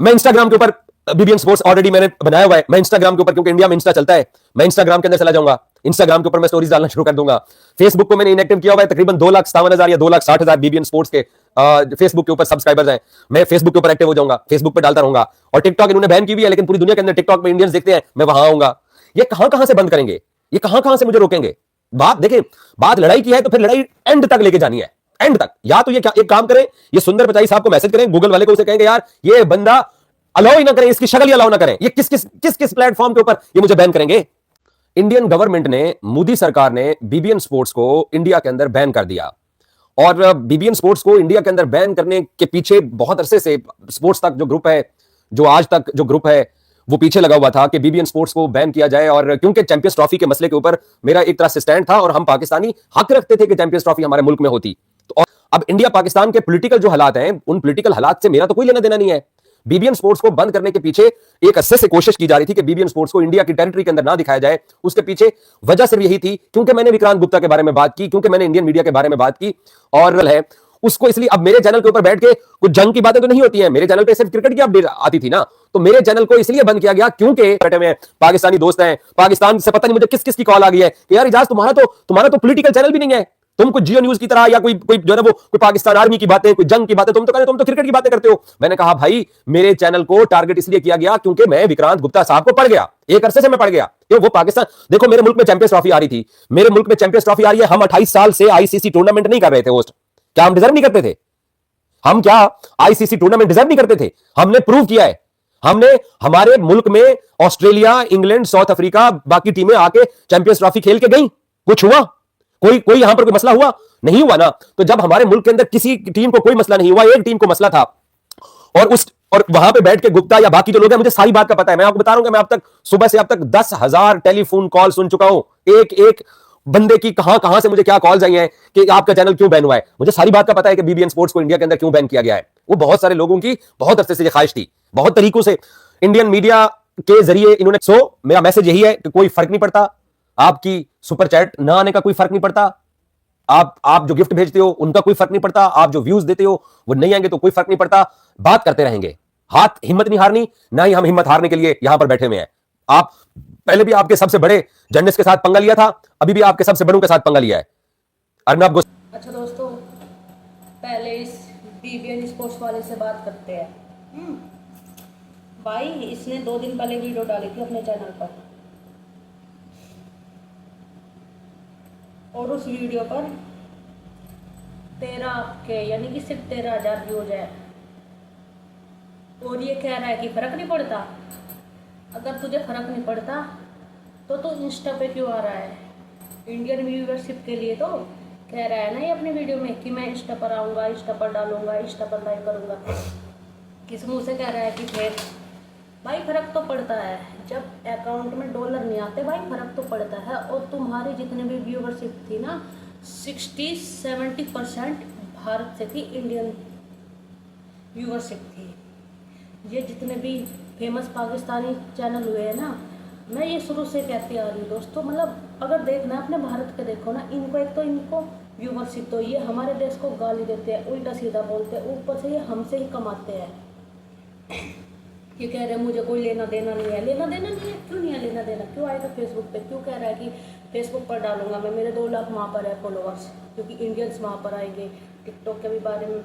मैं इंस्टाग्राम के ऊपर बीबीएन स्पोर्ट्स ऑलरेडी मैंने बनाया हुआ है, मैं इंस्टाग्राम के ऊपर, क्योंकि इंडिया में इंस्टा चलता है, मैं इंस्टाग्राम के अंदर चला जाऊंगा, इंस्टाग्राम के ऊपर मैं स्टोरीज डालना शुरू कर दूंगा। फेसबुक को मैंने इनएक्टिव किया हुआ है, तकरीबन 2,57,000 या 2,60,000 बीबीएन स्पोर्ट्स के फेसबुक के ऊपर सब्सक्राइबर्स हैं। मैं फेसबुक के ऊपर एक्टिव हो जाऊंगा, फेसबुक पे डालता रहूंगा। और टिकटॉक इन्होंने बैन की भी है, लेकिन पूरी दुनिया के अंदर टिकटॉक में इंडियंस देखते हैं, मैं वहां आऊंगा। ये कहां कहां से बंद करेंगे, ये कहां कहां से मुझे रोकेंगे? बात देखिए, बात लड़ाई की है तो फिर लड़ाई एंड तक लेके जानी है, एंड तक। या तो ये क्या एक काम करें, ये सुंदर पिचाई साहब को मैसेज करें, गूगल वाले को, उसे कहेंगे यार ये बंदा अलाउ ही ना करें, इसकी शक्ल ही अलाउ ना करें, ये किस किस किस किस प्लेटफॉर्म के ऊपर ये मुझे बैन करेंगे। इंडियन गवर्नमेंट ने, मोदी सरकार ने बीबीएन स्पोर्ट्स को इंडिया के अंदर बैन कर दिया। और बीबीएन स्पोर्ट्स को इंडिया के अंदर बैन करने के पीछे बहुत अरसे से स्पोर्ट्स तक जो ग्रुप है, जो आज तक जो ग्रुप है, वो पीछे लगा हुआ था कि बीबीएन स्पोर्ट्स को बैन किया जाए। और क्योंकि चैंपियंस ट्रॉफी के मसले के ऊपर मेरा एक तरह से स्टैंड था, और हम पाकिस्तानी हक रखते थे कि चैंपियंस ट्रॉफी हमारे मुल्क में होती। तो और अब इंडिया पाकिस्तान के पॉलिटिकल जो हालात हैं, उन पॉलिटिकल हालात से मेरा तो कोई लेना देना नहीं है। बीबीएन स्पोर्ट्स को बंद करने के पीछे एक अरसे से कोशिश की जा रही थी कि बीबीएन स्पोर्ट्स को इंडिया की टेरिटरी के अंदर ना दिखाया जाए। उसके पीछे वजह सिर्फ यही थी क्योंकि मैंने विक्रांत गुप्ता के बारे में बात की, क्योंकि मैंने इंडियन मीडिया के बारे में बात की, और है उसको। इसलिए अब मेरे चैनल के ऊपर बैठ के कुछ जंग की बातें तो नहीं होती हैं, मेरे चैनल पे सिर्फ क्रिकेट की अपडेट आती थी ना, तो मेरे चैनल को इसलिए बंद किया गया क्योंकि बैठे में पाकिस्तानी दोस्त हैं, पाकिस्तान से पता नहीं मुझे किस किस की कॉल आ गई है कि यार इजाज तुम्हारा तो पॉलिटिकल चैनल भी नहीं है, तुम कुछ जियो न्यूज की तरह या कोई कोई जो है वो कोई पाकिस्तान आर्मी की बातें, कोई जंग की बातें तुम तो कहते, तुम तो क्रिकेट की बातें करते हो। मैंने कहा भाई मेरे चैनल को टारगेट इसलिए किया गया क्योंकि मैं विक्रांत गुप्ता साहब को पढ़ गया, एक अरसे से मैं पढ़ गया कि वो पाकिस्तान, देखो मेरे मुल्क में चैंपियंस ट्रॉफी आ रही थी, मेरे मुल्क में चैंपियंस ट्रॉफी आ रही है, हम 28 साल से आईसीसी टूर्नामेंट नहीं कर रहे थे होस्ट। क्या हम डिजर्व नहीं करते थे? हम क्या आईसीसी टूर्नामेंट डिजर्व नहीं करते थे? हमने प्रूव किया है, हमने हमारे मुल्क में ऑस्ट्रेलिया, इंग्लैंड, साउथ अफ्रीका, बाकी टीमें आके चैंपियंस ट्रॉफी खेल के गई, कुछ हुआ? कोई कोई यहां पर कोई मसला हुआ? नहीं हुआ ना। तो जब हमारे मुल्क के अंदर किसी टीम को कोई मसला नहीं हुआ, एक टीम को मसला था, और वहां पे बैठ के गुप्ता या बाकी जो लोग हैं, मुझे सारी बात का पता है, मैं आपको बता रहा हूं कि मैं अब तक सुबह से अब तक 10,000 टेलीफोन कॉल सुन चुका हूं, एक एक बंदे की कहां कहां से मुझे क्या कॉल्स आई हैं कि आपका चैनल क्यों बैन हुआ है। मुझे सारी बात का पता है कि बीबीएन स्पोर्ट्स को इंडिया के अंदर क्यों बैन किया गया है। वो बहुत सारे लोगों की बहुत अरसे से ख्वाहिश थी, बहुत तरीकों से इंडियन मीडिया के जरिए इन्होंने। मेरा मैसेज यही है कि कोई फर्क नहीं पड़ता, आपकी सुपर चैट ना आने का कोई फर्क नहीं पड़ता, आप जो गिफ्ट भेजते हो उनका कोई फर्क नहीं पड़ता, आप जो व्यूज देते हो वो नहीं आएंगे तो कोई फर्क नहीं पड़ता, बात करते रहेंगे, हाथ हिम्मत नहीं हारनी, ना ही हम हिम्मत हारने के लिए यहां पर बैठे हुए हैं। आप पहले भी आपके सबसे बड़े जर्नलिस्ट के साथ पंगा लिया था, अभी भी आपके सबसे बड़ों के साथ पंगा लिया है। अर्नब अच्छा दोस्तों, पहले इस बीबीएन स्पोर्ट्स वाले से बात करते हैं। भाई इसने 2 दिन पहले वीडियो डाली थी अपने चैनल पर, और उस वीडियो पर 13 के यानी कि सिर्फ 13,000 व्यूज है, और ये कह रहा है कि फ़र्क नहीं पड़ता। अगर तुझे फ़र्क नहीं पड़ता तो तू इंस्टा पे क्यों आ रहा है? इंडियन व्यूअरशिप के लिए तो कह रहा है ना ये अपने वीडियो में कि मैं इंस्टा पर आऊँगा, इंस्टा पर डालूंगा, इंस्टा पर लाइव करूँगा। किस मुँह से कह रहा है कि फिर भाई फ़र्क तो पड़ता है, जब अकाउंट में डॉलर नहीं आते भाई फ़र्क तो पड़ता है। और तुम्हारी जितने भी व्यूअरशिप थी ना, 60-70% भारत से थी, इंडियन व्यूअरशिप थी। ये जितने भी फेमस पाकिस्तानी चैनल हुए हैं ना, मैं ये शुरू से कहती आ रही हूँ दोस्तों, मतलब अगर देखना है अपने भारत के देखो ना, इनको एक तो इनको व्यूअरशिप, तो ये हमारे देश को गाली देते हैं, उल्टा सीधा बोलते हैं, ऊपर से ये हमसे ही कमाते हैं। ये कह रहे हैं मुझे कोई लेना देना नहीं है, लेना देना नहीं है, क्यों नहीं है लेना देना? क्यों आएगा फेसबुक पे? क्यों कह रहा है कि फेसबुक पर डालूंगा मैं, मेरे 2 लाख वहाँ पर है फॉलोअर्स, क्योंकि इंडियंस वहाँ पर आएंगे। टिकटॉक के भी बारे में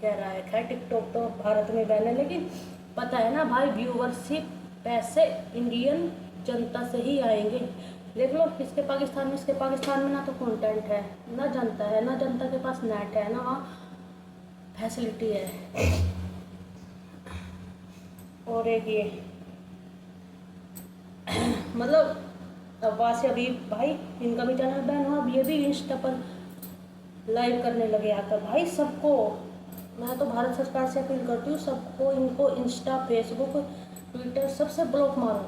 कह रहा है, खैर टिकटॉक तो भारत में बैन है, लेकिन पता है ना भाई व्यूअरशिप पैसे इंडियन जनता से ही आएंगे। देख लो इसके पाकिस्तान में, इसके पाकिस्तान में ना तो कंटेंट है, ना जनता है, ना जनता के पास नेट है, ना वहाँ फैसिलिटी है। और एक ये मतलब अब वहाँ से अभी भाई इनका भी चैनल बैन हुआ, अब ये भी इंस्टा पर लाइव करने लगे आकर। भाई सबको, मैं तो भारत सरकार से अपील करती हूँ, सबको इनको इंस्टा, फेसबुक, ट्विटर सबसे ब्लॉक मारो।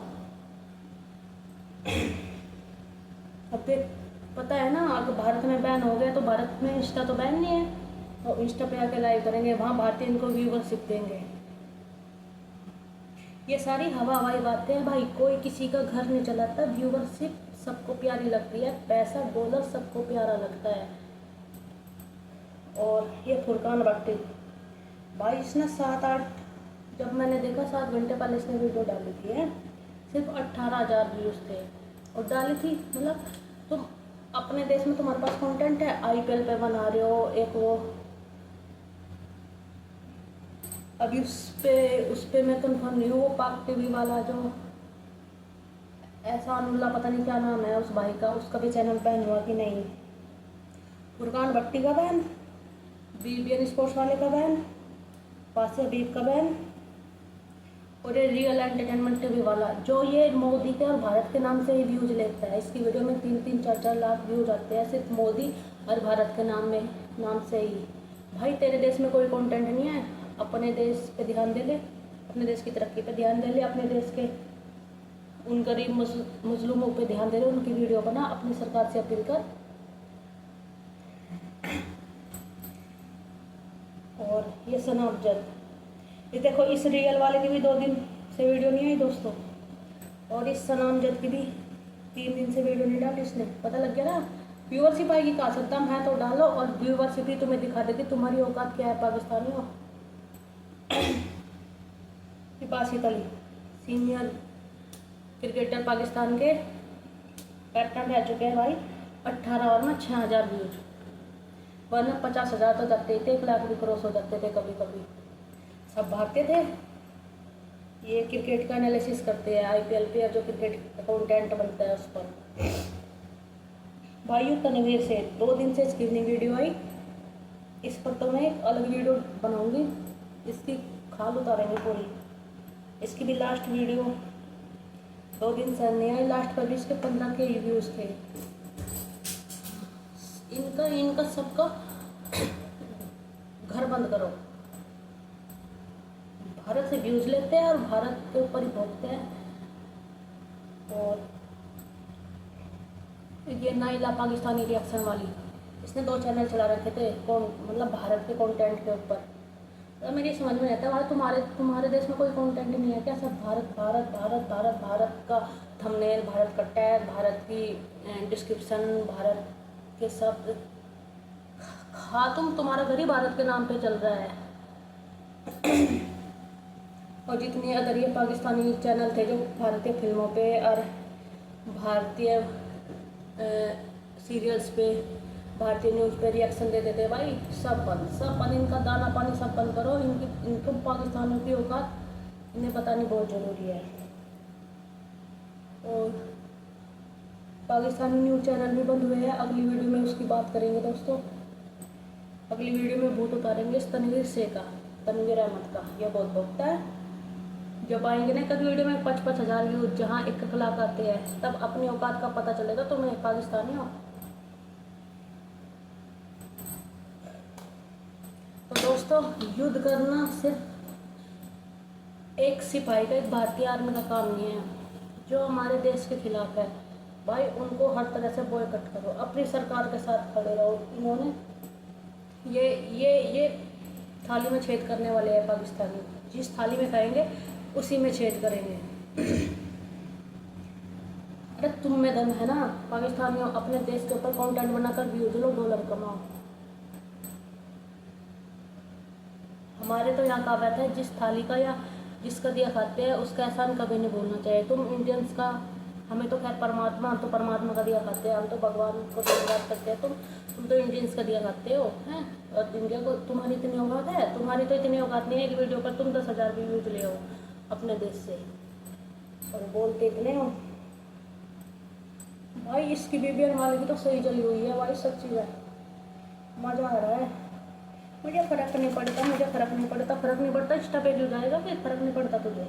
अब देख पता है ना, अगर भारत में बैन हो गया तो भारत में इंस्टा तो बैन नहीं है, और इंस्टा पे आके लाइव करेंगे, वहाँ भारतीय इनको व्यूअरशिप देंगे। ये सारी हवाई बातें हैं भाई, कोई किसी का घर नहीं चलाता, व्यूअरशिप सबको प्यारी लगती है, पैसा डॉलर सबको प्यारा लगता है। और ये फुरकान भट्टी भाई, इसने 7-8 जब मैंने देखा 7 घंटे पहले इसने वीडियो डाली थी है, सिर्फ 18,000 व्यूज़ थे और डाली थी। मतलब तुम अपने देश में तुम्हारे पास कंटेंट है, आईपीएल पे बना रहे हो एक वो, अभी उस पे मैं कंफर्म नहीं हूँ, वो पाक टीवी वाला जो ऐसा अनुल्ला पता नहीं क्या नाम है उस भाई का, उसका भी चैनल बैन हुआ कि नहीं। फुरकान भट्टी का बैन, बीबीएन स्पोर्ट्स वाले का बैन, पासे हबीब का बैन, और ये रियल एंटरटेनमेंट टीवी वाला जो ये मोदी के और भारत के नाम से ही व्यूज लेता है। इसकी वीडियो में 3-3, 4-4 लाख व्यूज आते हैं सिर्फ मोदी और भारत के नाम से ही। भाई तेरे देश में कोई कंटेंट नहीं है, अपने देश पे ध्यान दे ले, अपने देश की तरक्की पे ध्यान दे ले, अपने देश के उन गरीब मजलूमों पे ध्यान दे ले, उनकी वीडियो बना, अपनी सरकार से अपील कर। और ये सना अफजल, ये देखो इस रियल वाले की भी 2 दिन से वीडियो नहीं आई दोस्तों, और इस सना अफजल की भी 3 दिन से वीडियो नहीं डाली इसने। पता लग गया ना, व्यूअरशिप आएगी कहा सकता है तो डालो, और व्यूअरशिप ही तुम्हें दिखा देगी तुम्हारी औकात क्या है पाकिस्तानी हो। बासित अली सीनियर क्रिकेटर पाकिस्तान के कैप्टन रह चुके हैं भाई, 18 ओवर में 6,000 व्यूज, वरना 50,000 तो जाते थे, 1 लाख भी क्रॉस हो जाते थे कभी कभी। सब भागते थे, ये क्रिकेट का एनालिसिस करते हैं आईपीएल पे, जो क्रिकेट कंटेंट बनता है उस पर। भाई तनवीर से 2 दिन से इसकी नहीं वीडियो आई, इस पर तो मैं एक अलग वीडियो बनाऊंगी, इसकी खाल उतारेंगे पूरी। इसकी भी लास्ट वीडियो 2 दिन से नहीं आई, लास्ट पर भी इसके 15 के व्यूज़ थे। इनका सबका घर बंद करो, भारत से व्यूज लेते हैं और भारत के ऊपर ही भोगते हैं। और ये नाइला पाकिस्तानी रिएक्शन वाली, इसने 2 चैनल चला रखे थे मतलब भारत के कंटेंट के ऊपर। तो मेरी समझ में आता है भाई तुम्हारे देश में कोई कंटेंट नहीं है क्या? सब भारत भारत भारत भारत भारत का थंबनेल, भारत का टैग, भारत की डिस्क्रिप्शन, भारत के शब्द। तुम्हारा घर ही भारत के नाम पे चल रहा है। और जितने अदर ये पाकिस्तानी चैनल थे जो भारतीय फिल्मों पे और भारतीय सीरियल्स पे, भारतीय न्यूज़ पे रिएक्शन देते थे, भाई सब बंद, इनका दाना पानी सब बंद करो। इनको पाकिस्तानियों की औकात इन्हें बतानी बहुत ज़रूरी है। और पाकिस्तानी न्यूज़ चैनल भी बंद हुए हैं, अगली वीडियो में उसकी बात करेंगे दोस्तों। अगली वीडियो में भूत उतारेंगे इस तनवीर से का, तनवीर अहमद का। यह बहुत भोगता है। जब आएंगे ना कभी वीडियो में 5,000 व्यूज, जहाँ 1 लाख आते हैं, तब अपनी औकात का पता चलेगा तुम्हें पाकिस्तानी हो। तो दोस्तों, युद्ध करना सिर्फ एक सिपाही का, एक भारतीय आर्मी का काम नहीं है। जो हमारे देश के खिलाफ है भाई, उनको हर तरह से बॉयकॉट करो, अपनी सरकार के साथ खड़े रहो। इन्होंने ये थाली में छेद करने वाले हैं पाकिस्तानी, जिस थाली में खाएंगे उसी में छेद करेंगे। अरे तुम में दम है ना पाकिस्तानियों, अपने देश के ऊपर कंटेंट बनाकर व्यूज लो, डॉलर कमाओ। हमारे तो यहाँ कहावत है, जिस थाली का या जिसका दिया खाते हैं उसका एहसान कभी नहीं भूलना चाहिए। तुम इंडियंस का, हमें तो खैर परमात्मा, हम तो परमात्मा का दिया खाते हैं, हम तो भगवान को धन्यवाद करते हैं। तुम तो इंडियंस का दिया खाते हो हैं, और इंडिया को तुम्हारी इतनी औकात है? तुम्हारी तो इतनी औकात नहीं है कि वीडियो पर तुम 10,000 व्यूज ले हो अपने देश से, और बोलते इतने हो। भाई इसकी बीबीएन वाले की तो सही चली हुई है भाई, सच्ची है, मज़ा आ रहा है। मुझे फ़र्क नहीं पड़ता, फर्क नहीं पड़ता, इंस्टा पे जो जाएगा फिर फ़र्क नहीं पड़ता तुझे।